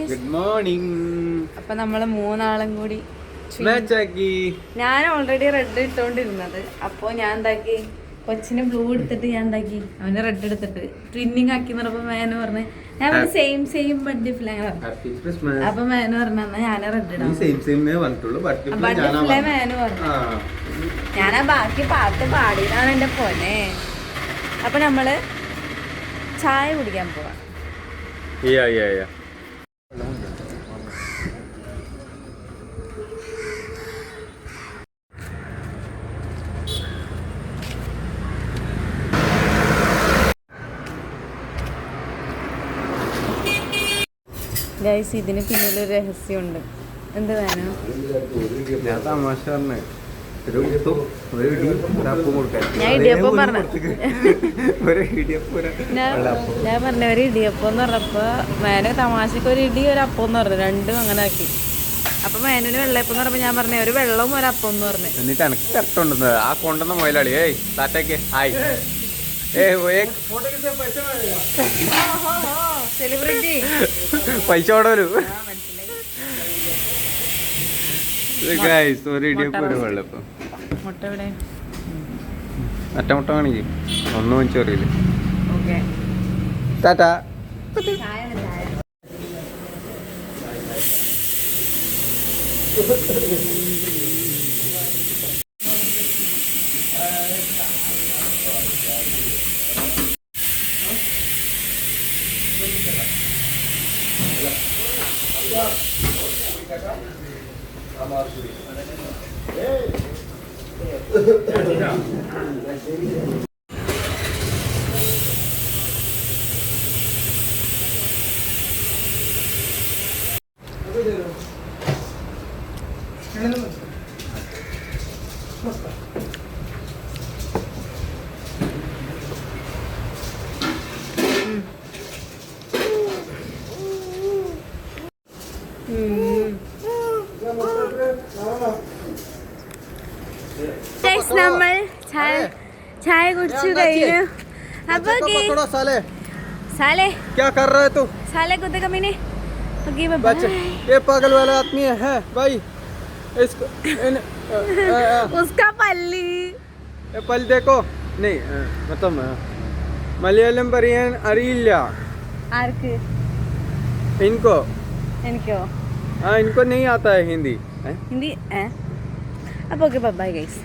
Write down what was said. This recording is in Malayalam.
Good morning. അപ്പൊ നമ്മള് മൂന്നാളും കൂടി ഞാൻ ഓൾറെഡി റെഡ് ഇട്ടോണ്ടിരുന്നത്. അപ്പൊ ഞാൻ എന്താക്കി, കൊച്ചിന് ബ്ലൂ എടുത്തിട്ട് ഞാൻ എന്താക്കി അവന് റെഡ് എടുത്തിട്ട് ട്വിന്നിങ് ആക്കി പറഞ്ഞപ്പോ മേനു പറഞ്ഞ് ഞാൻ സെയിം സെയിം ബർത്ത്ഡേ അപ്പൊ മേനു പറഞ്ഞ ഞാൻ റെഡ് ഇടാം. മേനു പറഞ്ഞു ഞാൻ ആ ബാക്കി പാട്ട് പാടിയതാണ് എന്റെ പോനെ. അപ്പൊ നമ്മള് ചായ കുടിക്കാൻ പോവാ. ഗൈസ്, ഇതിന് പിന്നിലൊരു രഹസ്യമുണ്ട്. എന്ത് വേണം? ഞാൻ തമാശ പറഞ്ഞേ. ഞാൻ ഇടിയപ്പം പറഞ്ഞ ഞാൻ പറഞ്ഞ ഒരു ഇടിയപ്പം എന്ന് പറഞ്ഞപ്പോ മേനു തമാശക്ക് ഒരു ഇടി ഒരു അപ്പം എന്ന് പറഞ്ഞു, രണ്ടും അങ്ങനെ ആക്കി. അപ്പൊ മേനുവിന് വെള്ളയപ്പം എന്ന് പറഞ്ഞപ്പോ ഞാൻ പറഞ്ഞ ഒരു വെള്ളവും ഒരു അപ്പം എന്ന് പറഞ്ഞു. എന്നിട്ട് എനിക്ക് കറക്റ്റ് ഉണ്ടെന്ന് ആ കൊണ്ടുവന്ന മൊയിലാളി താറ്റേക്ക് ഹായ് സെലിബ്രിറ്റി പൈസ ഓടലു. ഒരു ഇടിയപ്പം ഒരു വെള്ളപ്പം. മുട്ട എവിടെ? മറ്റേ മുട്ട കാണിക്ക്. ഒന്നും വെച്ചറിയില്ല. ടാറ്റാ. നമ്മൾ ചായ കുടിച്ചു കഴിഞ്ഞു. അപ്പൊ साले क्या कर रहा है तू? साले कुत्ते कमीने ये पागल वाला आदमी है भाई. इसको उसका पल्ली पल देखो नहीं मतलब मलयालम പറയാൻ അറിയില്ല ആർക്ക്? इनको എനിക്കോ? हाँ इनको नहीं आता है हिंदी. हिंदी. അപ്പോൾ ഓക്കെ, ബൈ ഗൈസ്.